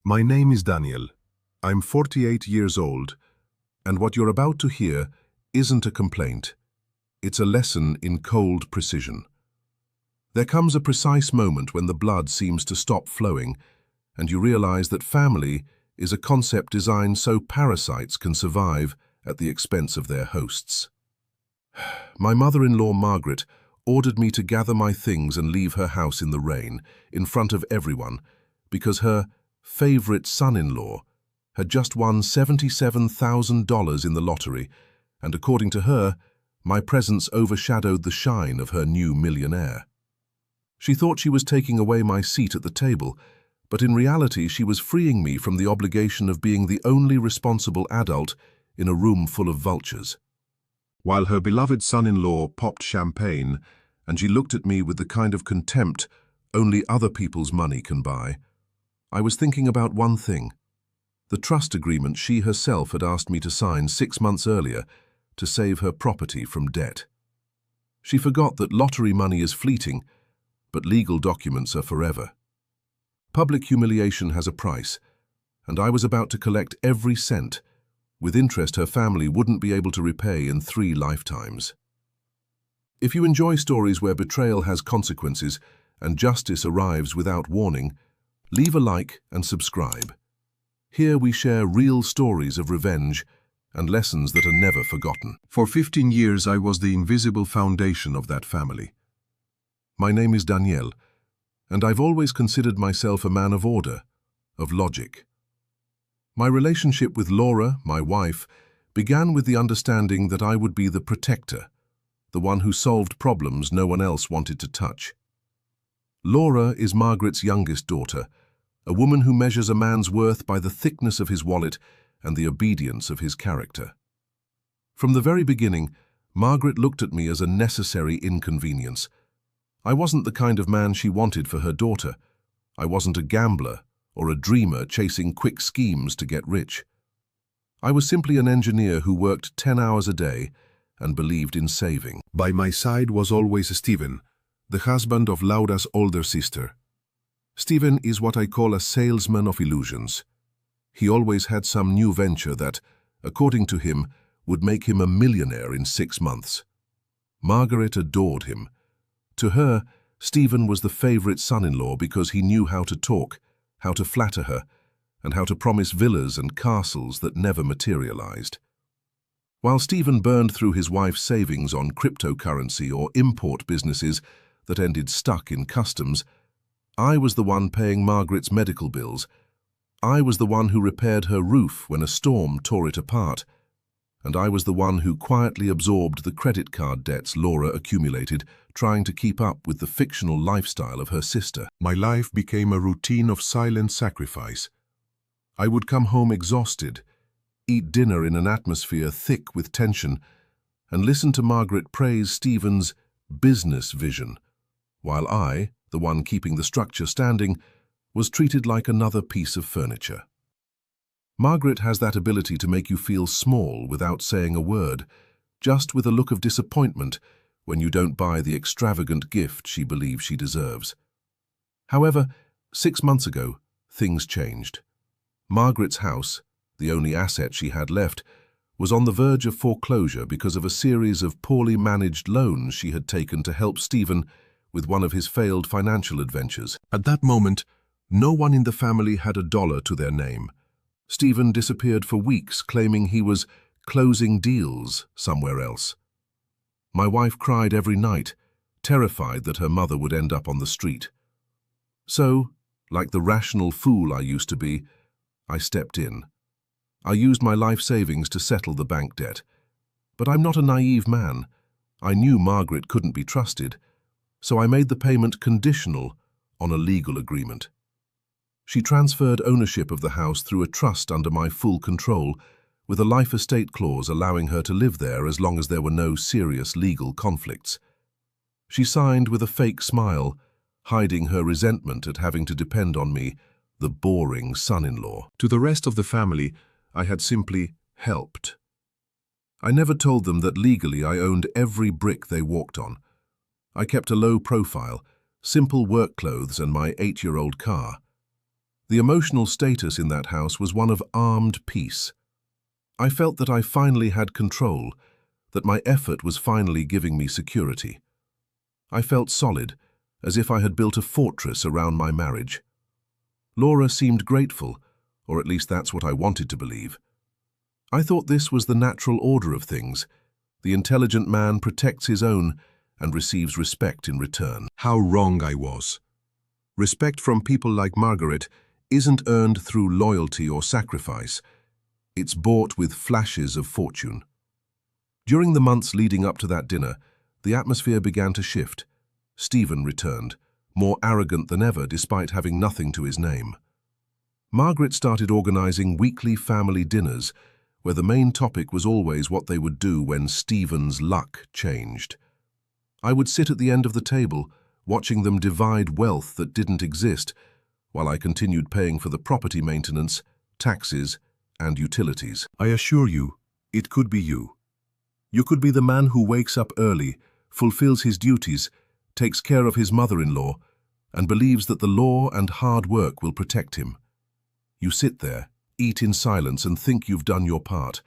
My name is Daniel. I'm 48 years old, and what you're about to hear isn't a complaint. It's a lesson in cold precision. There comes a precise moment when the blood seems to stop flowing, and you realize that family is a concept designed so parasites can survive at the expense of their hosts. My mother-in-law, Margaret, ordered me to gather my things and leave her house in the rain, in front of everyone, because her favorite son-in-law had just won $77,000 in the lottery, and according to her, my presence overshadowed the shine of her new millionaire. She thought she was taking away my seat at the table, but in reality she was freeing me from the obligation of being the only responsible adult in a room full of vultures. While her beloved son-in-law popped champagne, and she looked at me with the kind of contempt only other people's money can buy, I was thinking about one thing: the trust agreement she herself had asked me to sign 6 months earlier to save her property from debt. She forgot that lottery money is fleeting, but legal documents are forever. Public humiliation has a price, and I was about to collect every cent, with interest her family wouldn't be able to repay in 3 lifetimes. If you enjoy stories where betrayal has consequences and justice arrives without warning, leave a like and subscribe. Here we share real stories of revenge and lessons that are never forgotten. For 15 years I was the invisible foundation of that family. My name is Daniel, and I've always considered myself a man of order, of logic. My relationship with Laura, my wife, began with the understanding that I would be the protector, the one who solved problems no one else wanted to touch. Laura is Margaret's youngest daughter, a woman who measures a man's worth by the thickness of his wallet and the obedience of his character. From the very beginning, Margaret looked at me as a necessary inconvenience. I wasn't the kind of man she wanted for her daughter. I wasn't a gambler or a dreamer chasing quick schemes to get rich. I was simply an engineer who worked 10 hours a day and believed in saving. By my side was always Stephen, the husband of Laura's older sister. Stephen is what I call a salesman of illusions. He always had some new venture that, according to him, would make him a millionaire in 6 months. Margaret adored him. To her, Stephen was the favorite son-in-law because he knew how to talk, how to flatter her, and how to promise villas and castles that never materialized. While Stephen burned through his wife's savings on cryptocurrency or import businesses that ended stuck in customs, I was the one paying Margaret's medical bills. I was the one who repaired her roof when a storm tore it apart, and I was the one who quietly absorbed the credit card debts Laura accumulated, trying to keep up with the fictional lifestyle of her sister. My life became a routine of silent sacrifice. I would come home exhausted, eat dinner in an atmosphere thick with tension, and listen to Margaret praise Stephen's business vision, while I, the one keeping the structure standing, was treated like another piece of furniture. Margaret has that ability to make you feel small without saying a word, just with a look of disappointment when you don't buy the extravagant gift she believes she deserves. However, 6 months ago, things changed. Margaret's house, the only asset she had left, was on the verge of foreclosure because of a series of poorly managed loans she had taken to help Stephen with one of his failed financial adventures. At that moment, no one in the family had a dollar to their name. Stephen disappeared for weeks, claiming he was closing deals somewhere else. My wife cried every night, terrified that her mother would end up on the street. So, like the rational fool I used to be, I stepped in. I used my life savings to settle the bank debt. But I'm not a naive man. I knew Margaret couldn't be trusted, so I made the payment conditional on a legal agreement. She transferred ownership of the house through a trust under my full control, with a life estate clause allowing her to live there as long as there were no serious legal conflicts. She signed with a fake smile, hiding her resentment at having to depend on me, the boring son-in-law. To the rest of the family, I had simply helped. I never told them that legally I owned every brick they walked on. I kept a low profile, simple work clothes and my 8-year-old car. The emotional status in that house was one of armed peace. I felt that I finally had control, that my effort was finally giving me security. I felt solid, as if I had built a fortress around my marriage. Laura seemed grateful, or at least that's what I wanted to believe. I thought this was the natural order of things. The intelligent man protects his own and receives respect in return. How wrong I was. Respect from people like Margaret isn't earned through loyalty or sacrifice. It's bought with flashes of fortune. During the months leading up to that dinner, the atmosphere began to shift. Stephen returned, more arrogant than ever despite having nothing to his name. Margaret started organizing weekly family dinners, where the main topic was always what they would do when Stephen's luck changed. I would sit at the end of the table, watching them divide wealth that didn't exist, while I continued paying for the property maintenance, taxes, and utilities. I assure you, it could be you. You could be the man who wakes up early, fulfills his duties, takes care of his mother-in-law, and believes that the law and hard work will protect him. You sit there, eat in silence, and think you've done your part.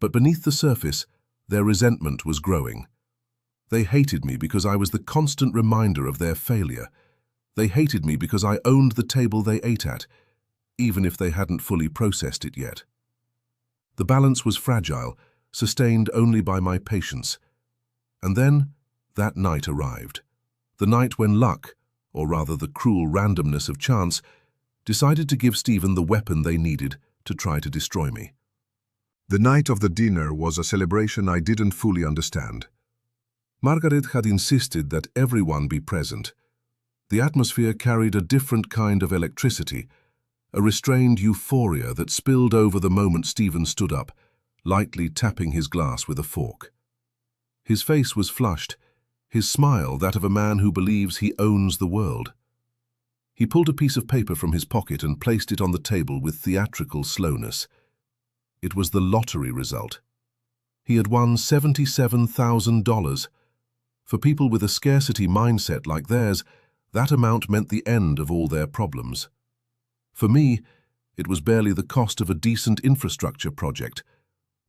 But beneath the surface, their resentment was growing. They hated me because I was the constant reminder of their failure. They hated me because I owned the table they ate at, even if they hadn't fully processed it yet. The balance was fragile, sustained only by my patience. And then, that night arrived. The night when luck, or rather the cruel randomness of chance, decided to give Stephen the weapon they needed to try to destroy me. The night of the dinner was a celebration I didn't fully understand. Margaret had insisted that everyone be present. The atmosphere carried a different kind of electricity, a restrained euphoria that spilled over the moment Stephen stood up, lightly tapping his glass with a fork. His face was flushed, his smile that of a man who believes he owns the world. He pulled a piece of paper from his pocket and placed it on the table with theatrical slowness. It was the lottery result. He had won $77,000. For people with a scarcity mindset like theirs, that amount meant the end of all their problems. For me, it was barely the cost of a decent infrastructure project,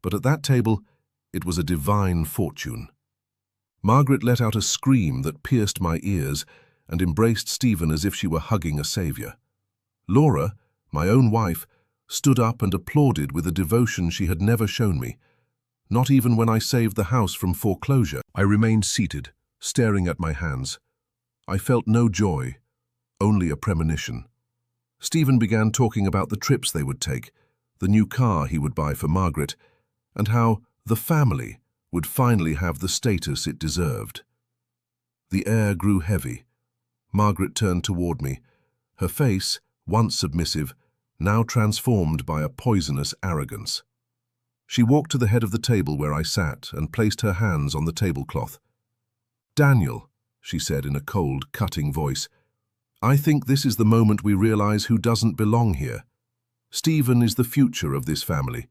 but at that table, it was a divine fortune. Margaret let out a scream that pierced my ears and embraced Stephen as if she were hugging a savior. Laura, my own wife, stood up and applauded with a devotion she had never shown me, not even when I saved the house from foreclosure. I remained seated, staring at my hands. I felt no joy, only a premonition. Stephen began talking about the trips they would take, the new car he would buy for Margaret, and how the family would finally have the status it deserved. The air grew heavy. Margaret turned toward me, her face, once submissive, now transformed by a poisonous arrogance. She walked to the head of the table where I sat and placed her hands on the tablecloth. "Daniel," she said in a cold, cutting voice, "I think this is the moment we realize who doesn't belong here. Stephen is the future of this family.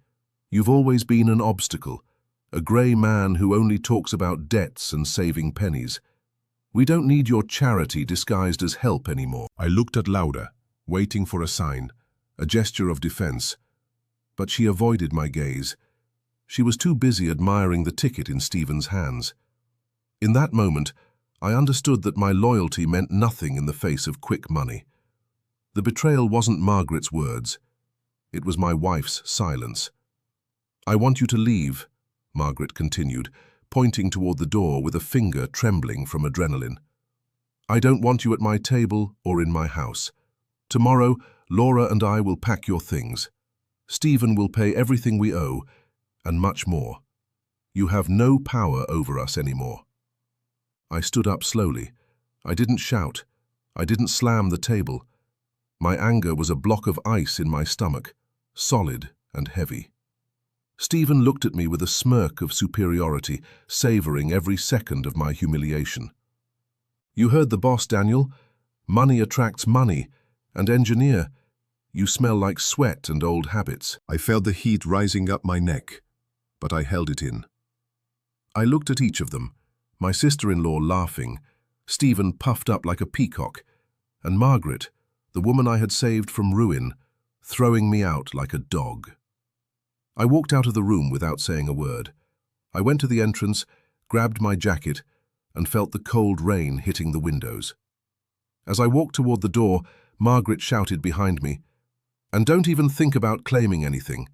You've always been an obstacle, a grey man who only talks about debts and saving pennies. We don't need your charity disguised as help anymore." I looked at Laura, waiting for a sign, a gesture of defense, but she avoided my gaze. She was too busy admiring the ticket in Stephen's hands. In that moment, I understood that my loyalty meant nothing in the face of quick money. The betrayal wasn't Margaret's words. It was my wife's silence. "I want you to leave," Margaret continued, pointing toward the door with a finger trembling from adrenaline. "I don't want you at my table or in my house. Tomorrow, Laura and I will pack your things. Stephen will pay everything we owe, and much more. You have no power over us anymore." I stood up slowly. I didn't shout. I didn't slam the table. My anger was a block of ice in my stomach, solid and heavy. Stephen looked at me with a smirk of superiority, savoring every second of my humiliation. "You heard the boss, Daniel. Money attracts money. And engineer, you smell like sweat and old habits." I felt the heat rising up my neck, but I held it in. I looked at each of them, my sister-in-law laughing, Stephen puffed up like a peacock, and Margaret, the woman I had saved from ruin, throwing me out like a dog. I walked out of the room without saying a word. I went to the entrance, grabbed my jacket, and felt the cold rain hitting the windows. As I walked toward the door, Margaret shouted behind me, "And don't even think about claiming anything.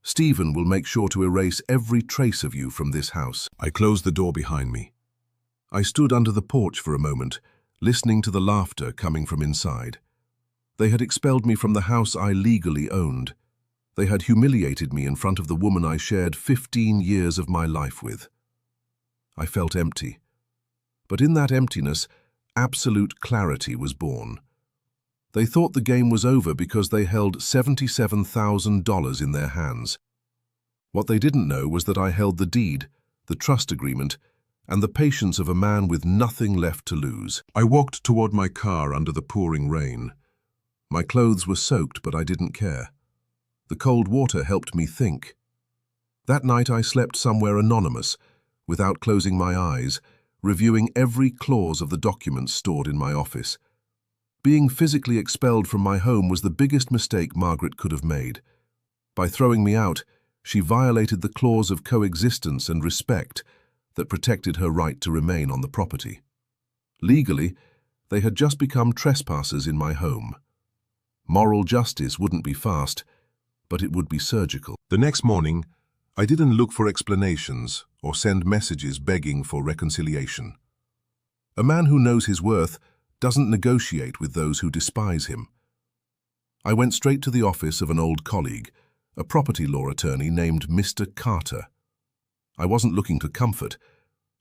Stephen will make sure to erase every trace of you from this house." I closed the door behind me. I stood under the porch for a moment, listening to the laughter coming from inside. They had expelled me from the house I legally owned. They had humiliated me in front of the woman I shared 15 years of my life with. I felt empty. But in that emptiness, absolute clarity was born. They thought the game was over because they held $77,000 in their hands. What they didn't know was that I held the deed, the trust agreement, and the patience of a man with nothing left to lose. I walked toward my car under the pouring rain. My clothes were soaked, but I didn't care. The cold water helped me think. That night I slept somewhere anonymous, without closing my eyes, reviewing every clause of the documents stored in my office. Being physically expelled from my home was the biggest mistake Margaret could have made. By throwing me out, she violated the clause of coexistence and respect that protected her right to remain on the property. Legally, they had just become trespassers in my home. Moral justice wouldn't be fast, but it would be surgical. The next morning, I didn't look for explanations or send messages begging for reconciliation. A man who knows his worth doesn't negotiate with those who despise him. I went straight to the office of an old colleague, a property law attorney named Mr. Carter. I wasn't looking to comfort.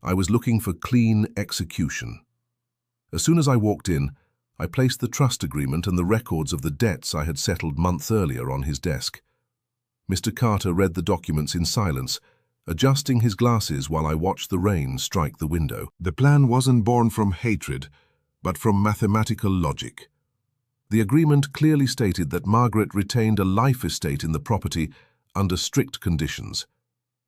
I was looking for clean execution. As soon as I walked in, I placed the trust agreement and the records of the debts I had settled months earlier on his desk. Mr. Carter read the documents in silence, adjusting his glasses while I watched the rain strike the window. The plan wasn't born from hatred, but from mathematical logic. The agreement clearly stated that Margaret retained a life estate in the property under strict conditions,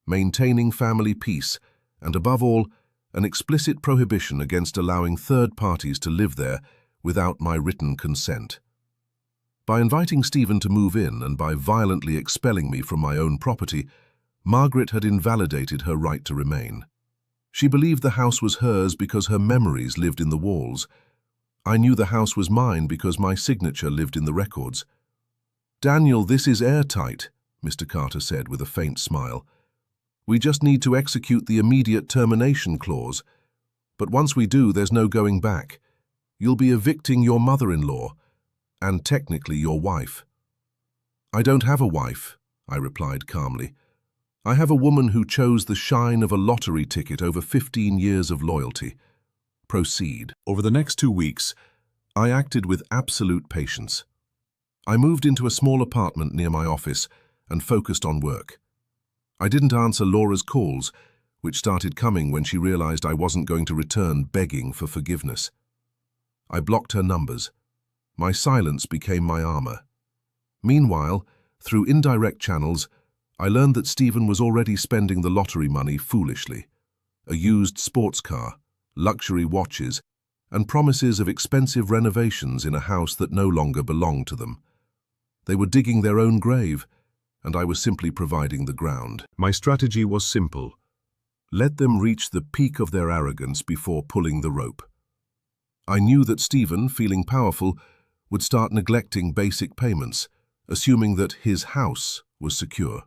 maintaining family peace, and above all, an explicit prohibition against allowing third parties to live there without my written consent. By inviting Stephen to move in and by violently expelling me from my own property, Margaret had invalidated her right to remain. She believed the house was hers because her memories lived in the walls. I knew the house was mine because my signature lived in the records. "Daniel, this is airtight," Mr. Carter said with a faint smile. "We just need to execute the immediate termination clause. But once we do, there's no going back. You'll be evicting your mother-in-law, and technically your wife." "I don't have a wife," I replied calmly. "I have a woman who chose the shine of a lottery ticket over 15 years of loyalty. Proceed." Over the next 2 weeks, I acted with absolute patience. I moved into a small apartment near my office and focused on work. I didn't answer Laura's calls, which started coming when she realized I wasn't going to return begging for forgiveness. I blocked her numbers. My silence became my armor. Meanwhile, through indirect channels, I learned that Stephen was already spending the lottery money foolishly. A used sports car, luxury watches, and promises of expensive renovations in a house that no longer belonged to them. They were digging their own grave, and I was simply providing the ground. My strategy was simple. Let them reach the peak of their arrogance before pulling the rope. I knew that Stephen, feeling powerful, would start neglecting basic payments, assuming that his house was secure.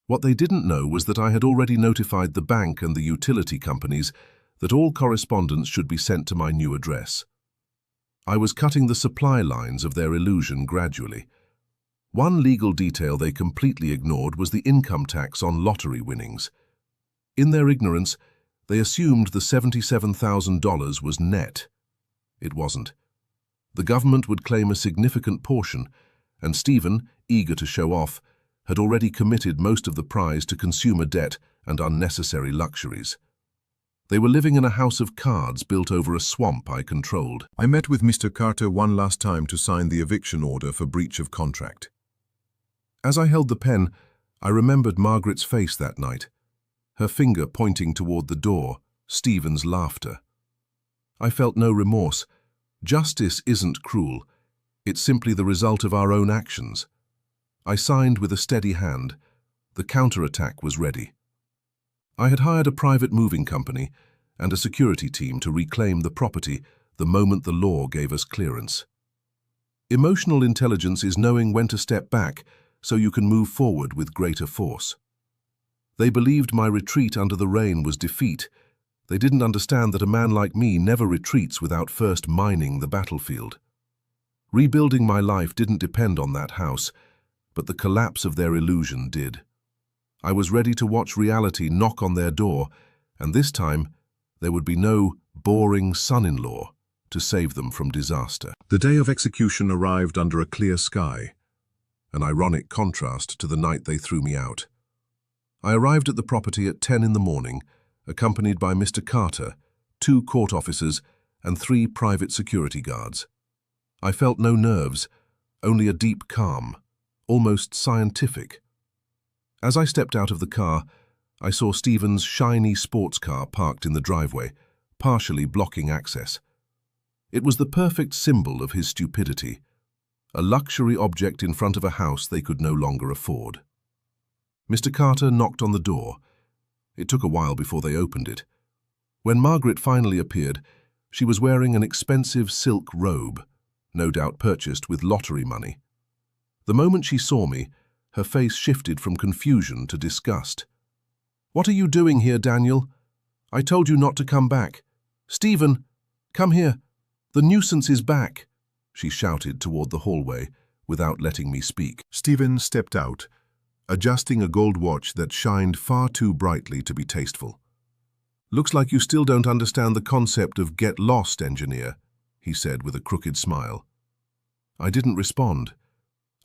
What they didn't know was that I had already notified the bank and the utility companies that all correspondence should be sent to my new address. I was cutting the supply lines of their illusion gradually. One legal detail they completely ignored was the income tax on lottery winnings. In their ignorance, they assumed the $77,000 was net. It wasn't. The government would claim a significant portion, and Stephen, eager to show off, had already committed most of the prize to consumer debt and unnecessary luxuries. They were living in a house of cards built over a swamp I controlled. I met with Mr. Carter one last time to sign the eviction order for breach of contract. As I held the pen, I remembered Margaret's face that night, her finger pointing toward the door, Stephen's laughter. I felt no remorse. Justice isn't cruel. It's simply the result of our own actions. I signed with a steady hand. The counterattack was ready. I had hired a private moving company and a security team to reclaim the property the moment the law gave us clearance. Emotional intelligence is knowing when to step back so you can move forward with greater force. They believed my retreat under the rain was defeat. They didn't understand that a man like me never retreats without first mining the battlefield. Rebuilding my life didn't depend on that house, but the collapse of their illusion did. I was ready to watch reality knock on their door, and this time there would be no boring son-in-law to save them from disaster. The day of execution arrived under a clear sky, an ironic contrast to the night they threw me out. I arrived at the property at 10 in the morning, accompanied by Mr. Carter, 2 court officers, and 3 private security guards. I felt no nerves, only a deep calm, almost scientific. As I stepped out of the car, I saw Stephen's shiny sports car parked in the driveway, partially blocking access. It was the perfect symbol of his stupidity, a luxury object in front of a house they could no longer afford. Mr. Carter knocked on the door. It took a while before they opened it. When Margaret finally appeared, she was wearing an expensive silk robe, no doubt purchased with lottery money. The moment she saw me, her face shifted from confusion to disgust. "What are you doing here, Daniel? I told you not to come back. Stephen, come here. The nuisance is back," she shouted toward the hallway without letting me speak. Stephen stepped out, adjusting a gold watch that shined far too brightly to be tasteful. "Looks like you still don't understand the concept of get lost, engineer," he said with a crooked smile. I didn't respond.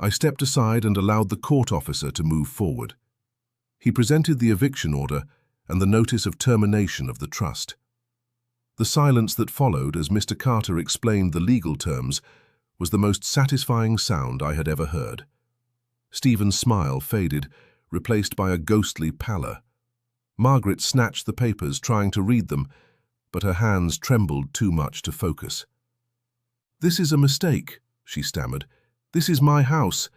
I stepped aside and allowed the court officer to move forward. He presented the eviction order and the notice of termination of the trust. The silence that followed as Mr. Carter explained the legal terms was the most satisfying sound I had ever heard. Stephen's smile faded, replaced by a ghostly pallor. Margaret snatched the papers, trying to read them, but her hands trembled too much to focus. "This is a mistake," she stammered. "This is my house.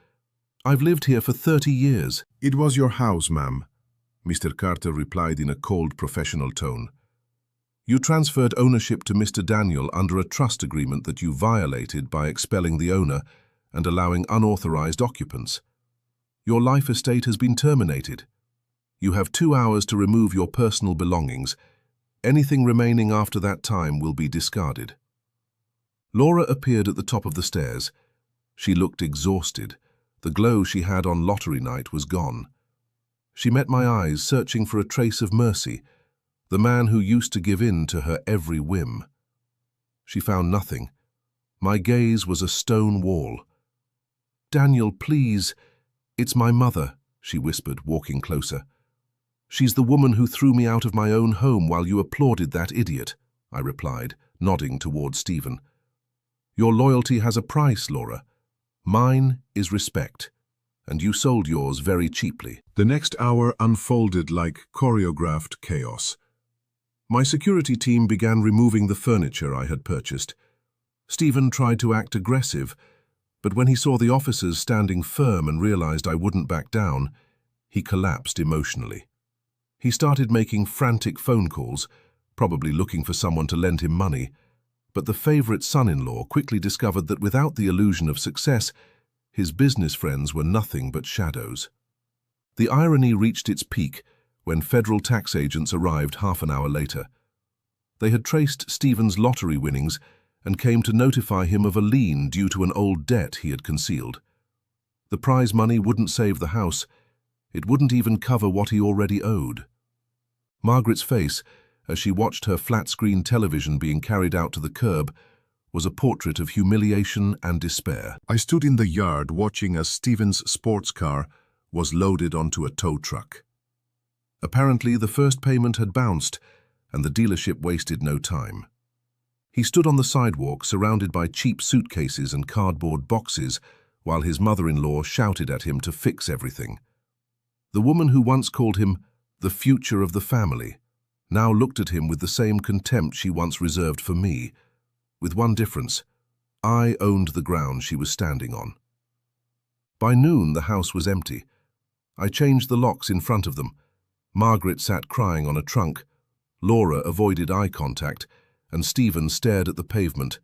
I've lived here for 30 years. "It was your house, ma'am," Mr. Carter replied in a cold, professional tone. "You transferred ownership to Mr. Daniel under a trust agreement that you violated by expelling the owner and allowing unauthorized occupants. Your life estate has been terminated. You have 2 hours to remove your personal belongings. Anything remaining after that time will be discarded." Laura appeared at the top of the stairs. She looked exhausted. The glow she had on lottery night was gone. She met my eyes, searching for a trace of mercy, the man who used to give in to her every whim. She found nothing. My gaze was a stone wall. "Daniel, please. It's my mother," she whispered, walking closer. "She's the woman who threw me out of my own home while you applauded that idiot," I replied, nodding toward Stephen. "Your loyalty has a price, Laura. Mine is respect, and you sold yours very cheaply." The next hour unfolded like choreographed chaos. My security team began removing the furniture I had purchased. Stephen tried to act aggressive, but when he saw the officers standing firm and realized I wouldn't back down, he collapsed emotionally. He started making frantic phone calls, probably looking for someone to lend him money, but the favorite son-in-law quickly discovered that without the illusion of success, his business friends were nothing but shadows. The irony reached its peak when federal tax agents arrived half an hour later. They had traced Stephen's lottery winnings and came to notify him of a lien due to an old debt he had concealed. The prize money wouldn't save the house. It wouldn't even cover what he already owed. Margaret's face, as she watched her flat-screen television being carried out to the curb, was a portrait of humiliation and despair. I stood in the yard watching as Stephen's sports car was loaded onto a tow truck. Apparently, the first payment had bounced, and the dealership wasted no time. He stood on the sidewalk, surrounded by cheap suitcases and cardboard boxes, while his mother-in-law shouted at him to fix everything. The woman who once called him the future of the family now looked at him with the same contempt she once reserved for me, with one difference. I owned the ground she was standing on. By noon, the house was empty. I changed the locks in front of them. Margaret sat crying on a trunk. Laura avoided eye contact, and Stephen stared at the pavement,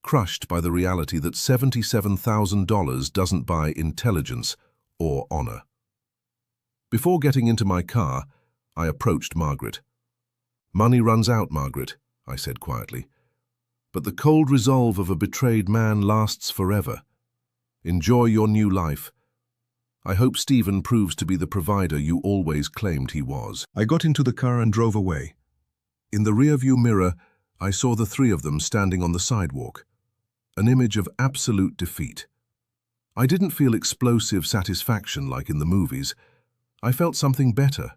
crushed by the reality that $77,000 doesn't buy intelligence or honor. Before getting into my car, I approached Margaret. "Money runs out, Margaret," I said quietly. "But the cold resolve of a betrayed man lasts forever. Enjoy your new life. I hope Stephen proves to be the provider you always claimed he was." I got into the car and drove away. In the rearview mirror, I saw the three of them standing on the sidewalk, an image of absolute defeat. I didn't feel explosive satisfaction like in the movies. I felt something better,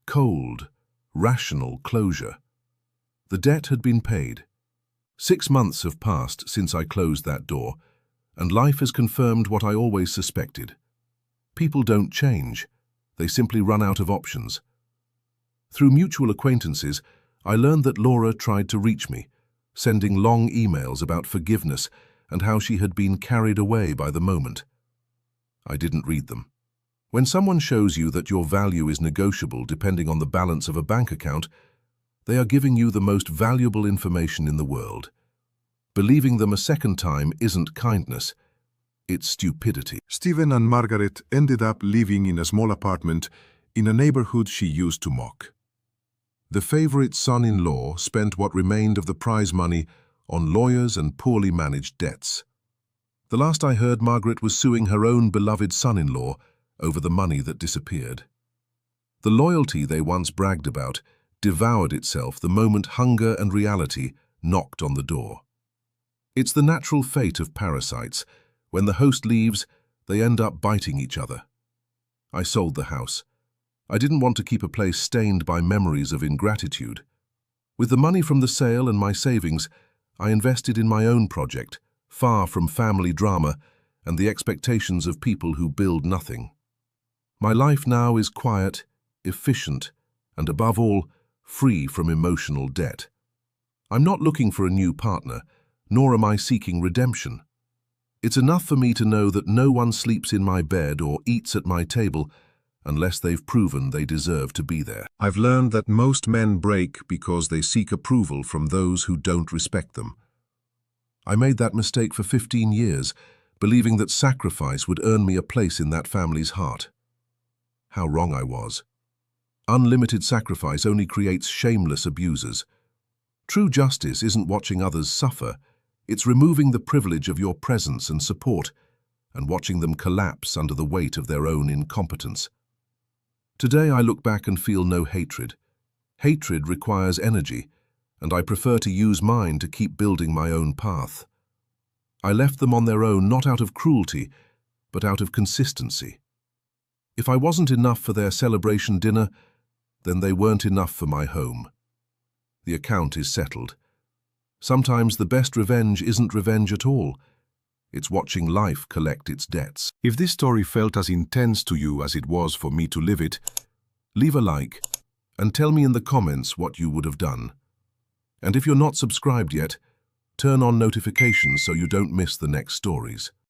cold, rational closure. The debt had been paid. 6 months have passed since I closed that door, and life has confirmed what I always suspected. People don't change. They simply run out of options. Through mutual acquaintances, I learned that Laura tried to reach me, sending long emails about forgiveness and how she had been carried away by the moment. I didn't read them. When someone shows you that your value is negotiable depending on the balance of a bank account, they are giving you the most valuable information in the world. Believing them a second time isn't kindness, it's stupidity. Stephen and Margaret ended up living in a small apartment in a neighborhood she used to mock. The favorite son-in-law spent what remained of the prize money on lawyers and poorly managed debts. The last I heard, Margaret was suing her own beloved son-in-law over the money that disappeared. The loyalty they once bragged about devoured itself the moment hunger and reality knocked on the door. It's the natural fate of parasites. When the host leaves, they end up biting each other. I sold the house. I didn't want to keep a place stained by memories of ingratitude. With the money from the sale and my savings, I invested in my own project, far from family drama and the expectations of people who build nothing. My life now is quiet, efficient, and above all, free from emotional debt. I'm not looking for a new partner, nor am I seeking redemption. It's enough for me to know that no one sleeps in my bed or eats at my table unless they've proven they deserve to be there. I've learned that most men break because they seek approval from those who don't respect them. I made that mistake for 15 years, believing that sacrifice would earn me a place in that family's heart. How wrong I was. Unlimited sacrifice only creates shameless abusers. True justice isn't watching others suffer. It's removing the privilege of your presence and support and watching them collapse under the weight of their own incompetence. Today I look back and feel no hatred. Hatred requires energy, and I prefer to use mine to keep building my own path. I left them on their own not out of cruelty, but out of consistency. If I wasn't enough for their celebration dinner, then they weren't enough for my home. The account is settled. Sometimes the best revenge isn't revenge at all. It's watching life collect its debts. If this story felt as intense to you as it was for me to live it, leave a like and tell me in the comments what you would have done. And if you're not subscribed yet, turn on notifications so you don't miss the next stories.